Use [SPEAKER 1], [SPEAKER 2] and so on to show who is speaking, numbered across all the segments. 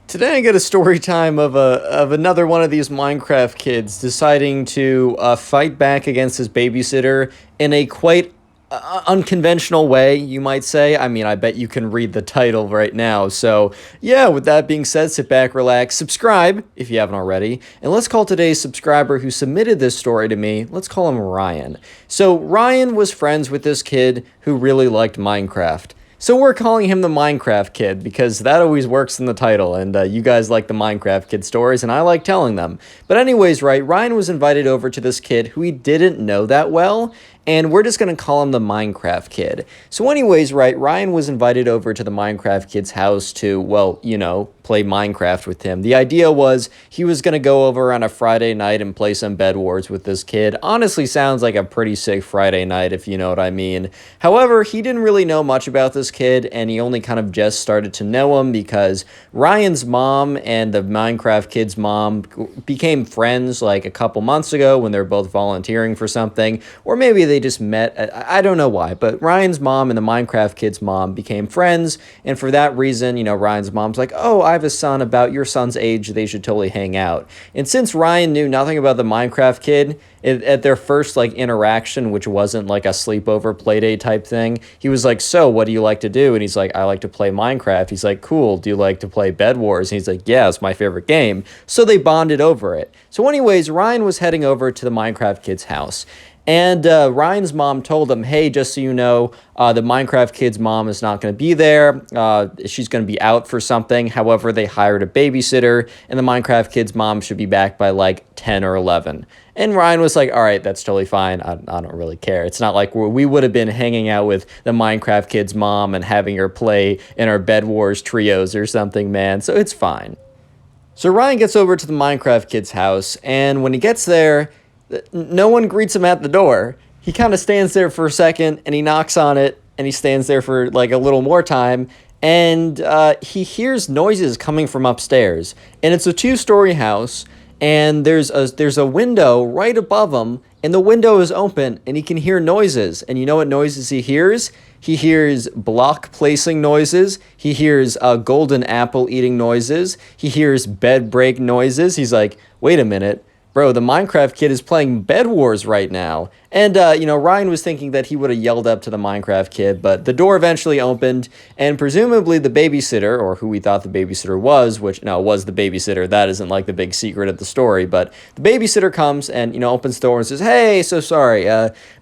[SPEAKER 1] Today I get a story time of another one of these Minecraft kids deciding to fight back against his babysitter in a quite unconventional way, you might say. I mean, I bet you can read the title right now. So, yeah, with that being said, sit back, relax, subscribe if you haven't already, and let's call today's subscriber who submitted this story to me, let's call him Ryan. So, Ryan was friends with this kid who really liked Minecraft. So we're calling him the Minecraft Kid because that always works in the title, and you guys like the Minecraft Kid stories, and I like telling them. But anyways, right, Ryan was invited over to this kid who he didn't know that well, and we're just going to call him the Minecraft Kid. So anyways, right, Ryan was invited over to the Minecraft Kid's house to, well, you know, play Minecraft with him. The idea was he was going to go over on a Friday night and play some Bed Wars with this kid. Honestly, sounds like a pretty sick Friday night, if you know what I mean. However, he didn't really know much about this kid, and he only kind of just started to know him because Ryan's mom and the Minecraft Kid's mom became friends like a couple months ago when they were both volunteering for something, or maybe they just met. I don't know why, but Ryan's mom and the Minecraft Kid's mom became friends, and for that reason, you know, Ryan's mom's like, oh, I have a son about your son's age, they should totally hang out. And since Ryan knew nothing about the Minecraft Kid, at their first like interaction, which wasn't like a sleepover playdate type thing, he was like, so what do you like to do? And he's like, I like to play Minecraft. He's like, cool, do you like to play Bed Wars? And he's like, yeah, it's my favorite game. So they bonded over it. So anyways, Ryan was heading over to the Minecraft Kid's house. And Ryan's mom told him, hey, just so you know, the Minecraft Kid's mom is not going to be there. She's going to be out for something. However, they hired a babysitter, and the Minecraft Kid's mom should be back by like 10 or 11. And Ryan was like, all right, that's totally fine. I don't really care. It's not like we would have been hanging out with the Minecraft Kid's mom and having her play in our Bed Wars trios or something, man. So it's fine. So Ryan gets over to the Minecraft Kid's house, and when he gets there, no one greets him at the door. He kind of stands there for a second, and he knocks on it, and he stands there for like a little more time, and he hears noises coming from upstairs. And it's a two-story house, and there's a window right above him, and the window is open, and he can hear noises. And you know what noises he hears? He hears block placing noises. He hears golden apple eating noises. He hears bed break noises. He's like, wait a minute. Bro, the Minecraft Kid is playing Bed Wars right now. And, you know, Ryan was thinking that he would have yelled up to the Minecraft Kid, but the door eventually opened, and presumably the babysitter, or who we thought the babysitter was, which, no, was the babysitter. That isn't, like, the big secret of the story, but the babysitter comes and, you know, opens the door and says, hey, so sorry,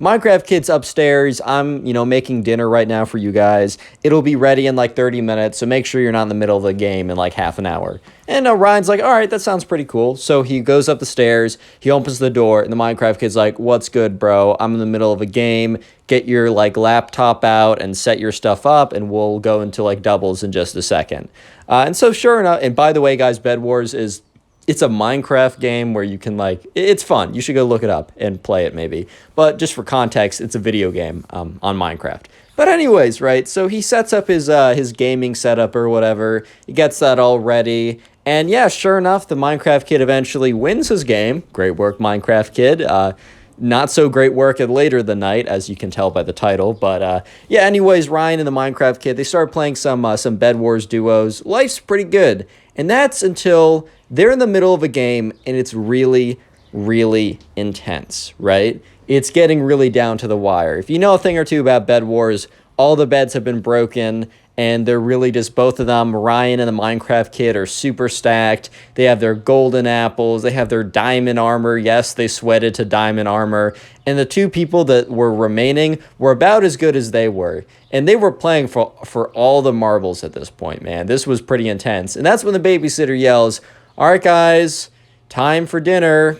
[SPEAKER 1] Minecraft Kid's upstairs. I'm, you know, making dinner right now for you guys. It'll be ready in, like, 30 minutes, so make sure you're not in the middle of the game in, like, half an hour. And Ryan's like, all right, that sounds pretty cool. So he goes up the stairs, he opens the door, and the Minecraft Kid's like, what's good, bro? I'm in the middle of a game. Get your, like, laptop out and set your stuff up, and we'll go into, like, doubles in just a second. And so sure enough, and by the way, guys, Bed Wars it's a Minecraft game where you can, like, it's fun. You should go look it up and play it maybe. But just for context, it's a video game on Minecraft. But anyways, right, so he sets up his gaming setup or whatever. He gets that all ready. And yeah, sure enough, the Minecraft Kid eventually wins his game. Great work, Minecraft Kid. Not so great work at later the night, as you can tell by the title. But yeah, anyways, Ryan and the Minecraft Kid, they start playing some Bed Wars duos. Life's pretty good. And that's until they're in the middle of a game, and it's really, really intense, right? It's getting really down to the wire. If you know a thing or two about Bed Wars, all the beds have been broken, and they're really just both of them. Ryan and the Minecraft Kid are super stacked. They have their golden apples. They have their diamond armor. Yes, they sweated to diamond armor. And the two people that were remaining were about as good as they were. And they were playing for all the marbles at this point, man. This was pretty intense. And that's when the babysitter yells, all right, guys, time for dinner.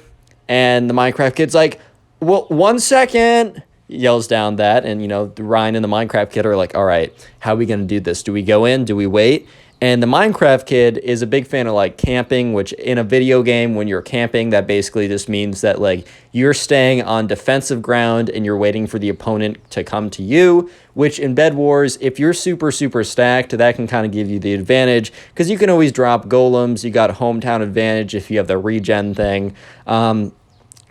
[SPEAKER 1] And the Minecraft Kid's like, well, 1 second. Yells down that, and, you know, Ryan and the Minecraft Kid are like, all right, how are we going to do this? Do we go in? Do we wait? And the Minecraft Kid is a big fan of, like, camping, which in a video game, when you're camping, that basically just means that, like, you're staying on defensive ground and you're waiting for the opponent to come to you, which in Bed Wars, if you're super, super stacked, that can kind of give you the advantage because you can always drop golems. You got hometown advantage if you have the regen thing.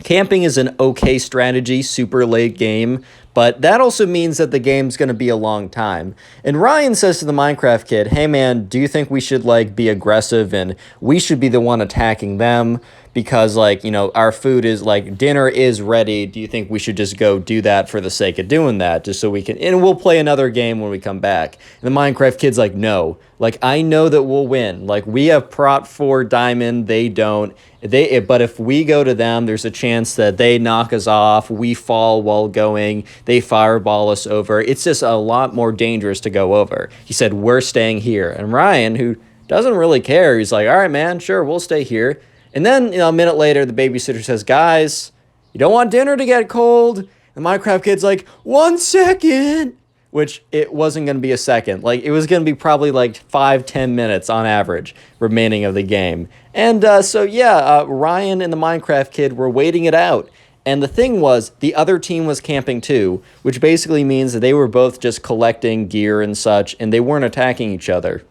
[SPEAKER 1] Camping is an okay strategy, super late game, But that also means that the game's going to be a long time. And Ryan says to the Minecraft kid, hey man, do you think we should like be aggressive and we should be the one attacking them? Because like, you know, our food is like dinner is ready. Do you think we should just go do that for the sake of doing that? Just so we can, and we'll play another game when we come back. And the Minecraft kid's like, no, like I know that we'll win. Like we have Prot 4 diamond, they don't. But if we go to them, there's a chance that they knock us off, we fall while going, they fireball us over. It's just a lot more dangerous to go over. He said, we're staying here. And Ryan, who doesn't really care, he's like, all right, man, sure, we'll stay here. And then, you know, a minute later, the babysitter says, guys, you don't want dinner to get cold. The Minecraft kid's like, 1 second. Which it wasn't going to be a second. Like, it was going to be probably like 5-10 minutes on average remaining of the game. And Ryan and the Minecraft kid were waiting it out. And the thing was, the other team was camping too, which basically means that they were both just collecting gear and such, and they weren't attacking each other.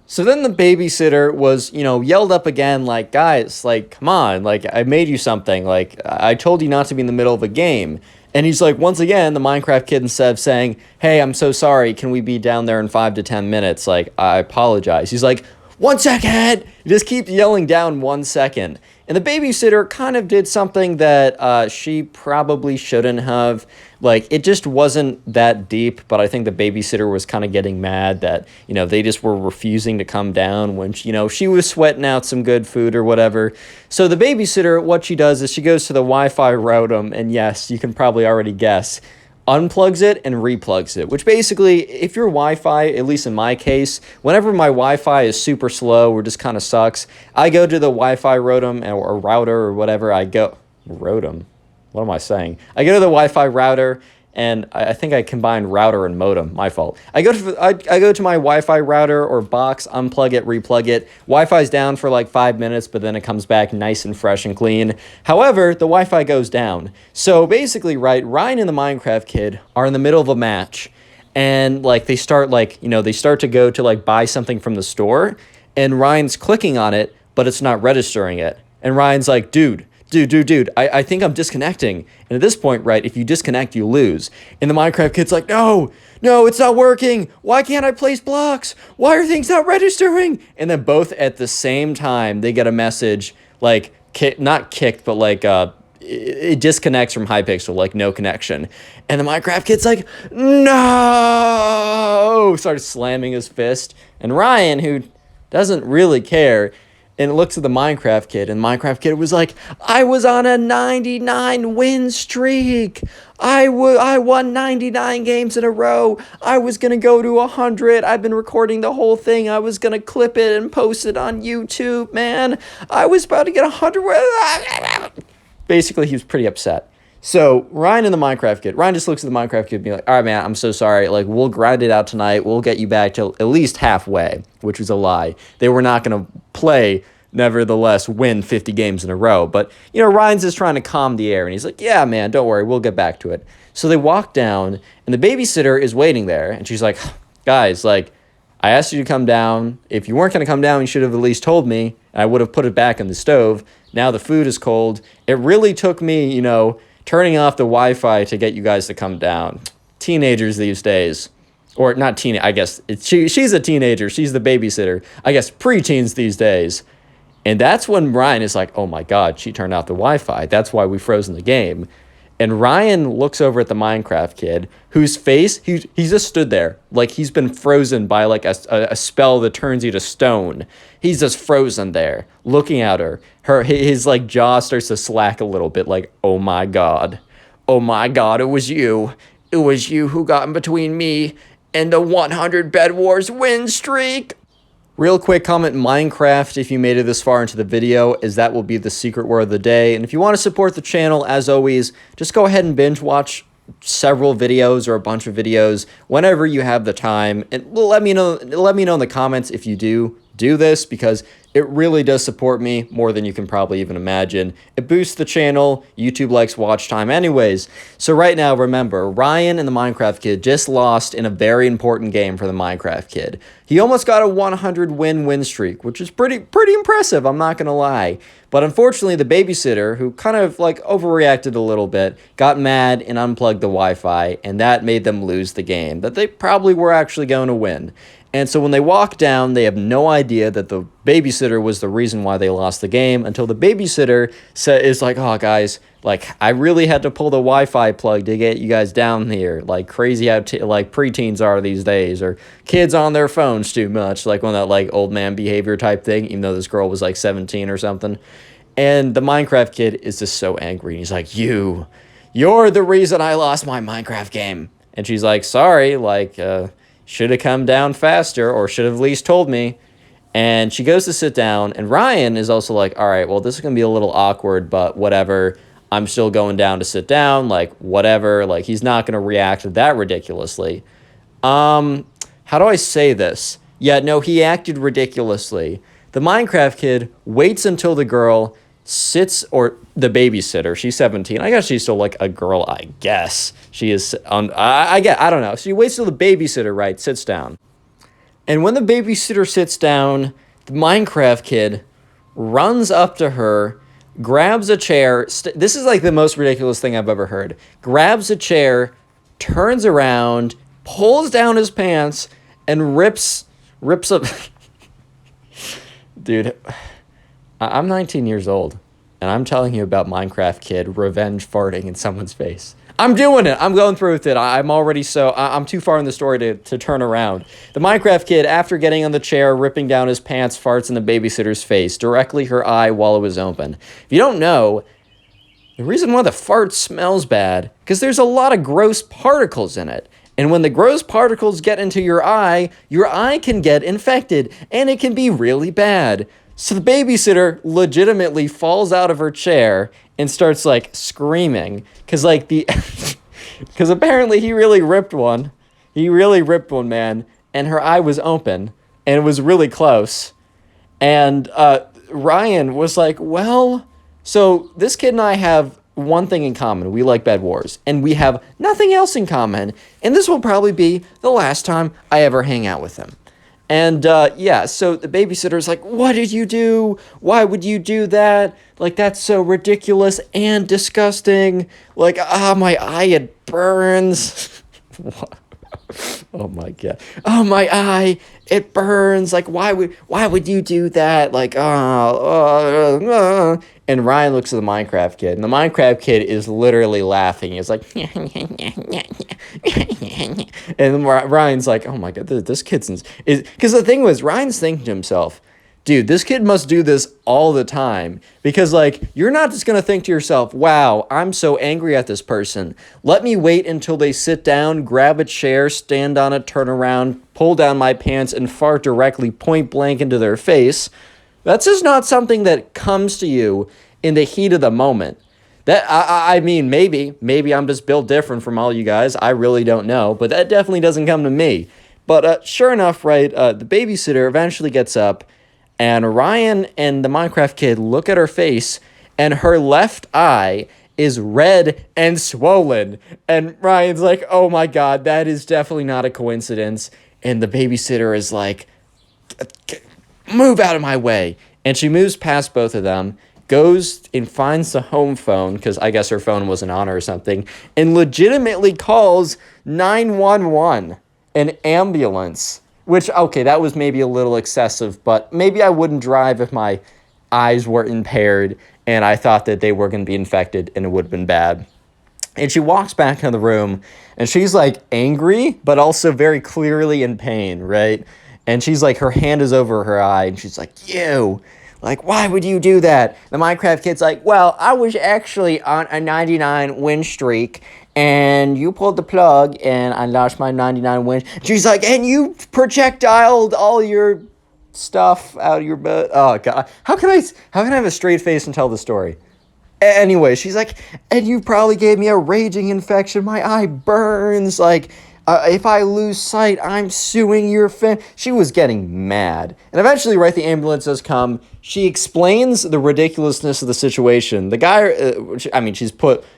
[SPEAKER 1] So then the babysitter was, you know, yelled up again, like, guys, like, come on, like, I made you something. Like, I told you not to be in the middle of a game. And he's like, once again, the Minecraft kid, instead of saying, hey, I'm so sorry, can we be down there in 5 to 10 minutes? Like, I apologize. He's like, 1 second. He just keeps yelling down 1 second. And the babysitter kind of did something that she probably shouldn't have. Like, it just wasn't that deep, but I think the babysitter was kind of getting mad that, you know, they just were refusing to come down when, you know, she was sweating out some good food or whatever. So the babysitter, what she does is she goes to the Wi-Fi router, and yes, you can probably already guess, unplugs it and replugs it, which basically, if your Wi-Fi, at least in my case, whenever my Wi-Fi is super slow or just kind of sucks, I go to the Wi-Fi modem or router or whatever. I go modem. What am I saying? I go to the Wi-Fi router, and I think I combined router and modem. My fault. I go to my Wi-Fi router or box, unplug it, replug it. Wi-Fi's down for like 5 minutes, but then it comes back nice and fresh and clean. However, the Wi-Fi goes down. So basically, right, Ryan and the Minecraft kid are in the middle of a match, and like they start to go to like buy something from the store, and Ryan's clicking on it, but it's not registering it. And Ryan's like, dude, I think I'm disconnecting. And at this point, right, if you disconnect, you lose. And the Minecraft kid's like, no, it's not working. Why can't I place blocks? Why are things not registering? And then both at the same time, they get a message, like, not kicked, but like, it disconnects from Hypixel, like no connection. And the Minecraft kid's like, no! Starts slamming his fist. And Ryan, who doesn't really care, and looks at the Minecraft kid, and the Minecraft kid was like, I was on a 99 win streak. I won 99 games in a row. I was going to go to 100. I've been recording the whole thing. I was going to clip it and post it on YouTube, man. I was about to get 100. Basically, he was pretty upset. So Ryan and the Minecraft kid, Ryan just looks at the Minecraft kid and be like, all right, man, I'm so sorry. Like, we'll grind it out tonight. We'll get you back to at least halfway, which was a lie. They were not going to play, nevertheless, win 50 games in a row. But, you know, Ryan's just trying to calm the air. And he's like, yeah, man, don't worry. We'll get back to it. So they walk down, and the babysitter is waiting there. And she's like, guys, like, I asked you to come down. If you weren't going to come down, you should have at least told me. And I would have put it back in the stove. Now the food is cold. It really took me, you know, turning off the Wi-Fi to get you guys to come down. Teenagers these days. Or not teen, I guess. She's a teenager. She's the babysitter. I guess preteens these days. And that's when Ryan is like, oh my God, she turned off the Wi-Fi. That's why we frozen the game. And Ryan looks over at the Minecraft kid, whose face, he just stood there. Like he's been frozen by like a spell that turns you to stone. He's just frozen there, looking at her. His like jaw starts to slack a little bit, like, oh my God, it was you. It was you who got in between me and the 100 Bed Wars win streak. Real quick comment, Minecraft, if you made it this far into the video, as that will be the secret word of the day. And if you want to support the channel, as always, just go ahead and binge watch several videos or a bunch of videos whenever you have the time. And let me know in the comments if you do do this because it really does support me more than you can probably even imagine. It boosts the channel. YouTube likes watch time anyways. So right now, remember, Ryan and the Minecraft Kid just lost in a very important game for the Minecraft Kid. He almost got a 100 win streak, which is pretty impressive, I'm not going to lie. But unfortunately, the babysitter, who kind of like overreacted a little bit, got mad and unplugged the Wi-Fi, and that made them lose the game that they probably were actually going to win. And so when they walk down, they have no idea that the babysitter was the reason why they lost the game until the babysitter is like, oh, guys, like, I really had to pull the Wi-Fi plug to get you guys down here. Like, crazy how, like, preteens are these days. Or kids on their phones too much. Like, one of that, like, old man behavior type thing, even though this girl was, like, 17 or something. And the Minecraft Kid is just so angry. And he's like, you're the reason I lost my Minecraft game. And she's like, sorry, like, should have come down faster or should have at least told me. And she goes to sit down, and Ryan is also like, all right, well, this is going to be a little awkward, but whatever. I'm still going down to sit down, like, whatever. Like, he's not going to react that ridiculously. How do I say this? Yeah, no, he acted ridiculously. The Minecraft Kid waits until the girl sits, or the babysitter, she's 17. I guess she's still like a girl, I guess. She is, I don't know. She waits till the babysitter, right, sits down. And when the babysitter sits down, the Minecraft Kid runs up to her, grabs a chair. This is like the most ridiculous thing I've ever heard. Grabs a chair, turns around, pulls down his pants, and rips up. Dude, I'm 19 years old, and I'm telling you about Minecraft Kid revenge farting in someone's face. I'm doing it. I'm going through with it. I'm too far in the story to turn around. The Minecraft Kid, after getting on the chair, ripping down his pants, farts in the babysitter's face, directly her eye while it was open. If you don't know, the reason why the fart smells bad, because there's a lot of gross particles in it. And when the gross particles get into your eye can get infected, and it can be really bad. So the babysitter legitimately falls out of her chair and starts, like, screaming. Because, like, because apparently he really ripped one. He really ripped one, man. And her eye was open. And it was really close. And Ryan was like, well, so this kid and I have one thing in common. We like Bed Wars. And we have nothing else in common. And this will probably be the last time I ever hang out with him. And, yeah, so the babysitter's like, what did you do? Why would you do that? Like, that's so ridiculous and disgusting. Like, my eye, it burns. Oh, my God. Oh, my eye, it burns. Like, why would you do that? Like, And Ryan looks at the Minecraft Kid, and the Minecraft Kid is literally laughing. He's like, and Ryan's like, oh my God, this kid's, because the thing was, Ryan's thinking to himself, dude, this kid must do this all the time, because, like, you're not just going to think to yourself, wow, I'm so angry at this person. Let me wait until they sit down, grab a chair, stand on it, turn around, pull down my pants, and fart directly point blank into their face. That's just not something that comes to you in the heat of the moment. That I mean, maybe I'm just built different from all you guys. I really don't know, but that definitely doesn't come to me. But sure enough, right, the babysitter eventually gets up, and Ryan and the Minecraft Kid look at her face, and her left eye is red and swollen. And Ryan's like, oh my God, that is definitely not a coincidence. And the babysitter is like, move out of my way. And she moves past both of them, goes and finds the home phone, because I guess her phone wasn't on her or something, and legitimately calls 911, an ambulance. Which, okay, that was maybe a little excessive, but maybe I wouldn't drive if my eyes were impaired and I thought that they were going to be infected and it would have been bad. And she walks back into the room, and she's, like, angry, but also very clearly in pain, right? And she's like, her hand is over her eye, and she's like, you, like, why would you do that? The Minecraft Kid's like, well, I was actually on a 99 win streak, and you pulled the plug, and I lost my 99 wins. She's like, and you projectiled all your stuff out of your butt. Oh, God. How can I have a straight face and tell the story? Anyway, she's like, and you probably gave me a raging infection. My eye burns. Like, If I lose sight, I'm suing your family. She was getting mad. And eventually, right, the ambulance does come. She explains the ridiculousness of the situation. The guy,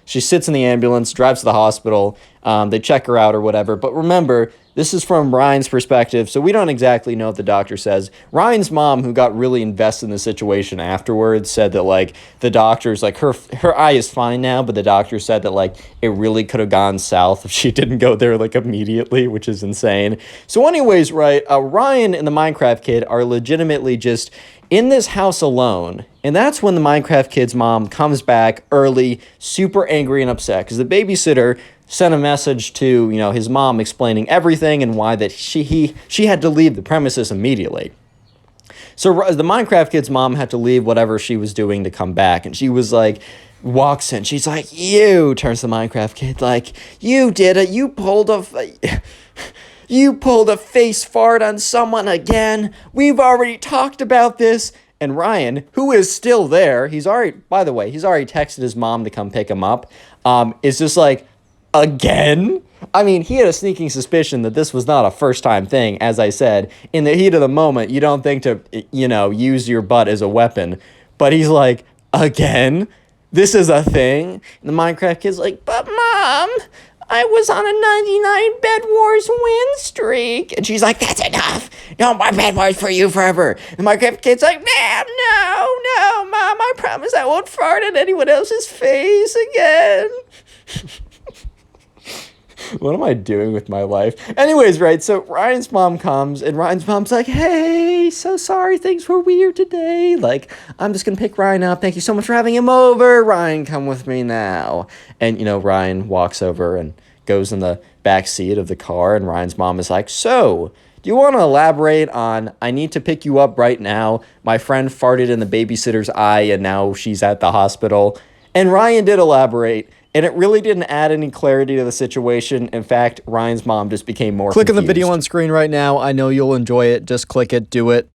[SPEAKER 1] she sits in the ambulance, drives to the hospital. They check her out or whatever. But remember, this is from Ryan's perspective, so we don't exactly know what the doctor says. Ryan's mom, who got really invested in the situation afterwards, said that, like, the doctor's, like, her eye is fine now, but the doctor said that, like, it really could have gone south if she didn't go there, like, immediately, which is insane. So anyways, right, Ryan and the Minecraft kid are legitimately just in this house alone, and that's when the Minecraft kid's mom comes back early, super angry and upset, because the babysitter sent a message to, his mom explaining everything and why that she had to leave the premises immediately. So the Minecraft kid's mom had to leave whatever she was doing to come back, and she was like, walks in, she's like, you, turns to the Minecraft kid, like, you did it, you pulled a face fart on someone again, we've already talked about this. And Ryan, who is still there, he's already texted his mom to come pick him up, is just like, again? I mean, he had a sneaking suspicion that this was not a first-time thing. As I said, in the heat of the moment, you don't think to, use your butt as a weapon. But he's like, again? This is a thing? And the Minecraft kid's like, but Mom, I was on a 99 Bed Wars win streak. And she's like, that's enough. No more Bed Wars for you forever. And the Minecraft kid's like, no, Mom, I promise I won't fart in anyone else's face again. What am I doing with my life? Anyways, right, so Ryan's mom comes, and Ryan's mom's like, hey, so sorry, things were weird today. Like, I'm just gonna pick Ryan up. Thank you so much for having him over. Ryan, come with me now. And, Ryan walks over and goes in the back seat of the car, and Ryan's mom is like, so, do you want to elaborate on, I need to pick you up right now. My friend farted in the babysitter's eye, and now she's at the hospital. And Ryan did elaborate. And it really didn't add any clarity to the situation. In fact, Ryan's mom just became more confused.
[SPEAKER 2] Click on the video on screen right now. I know you'll enjoy it. Just click it. Do it.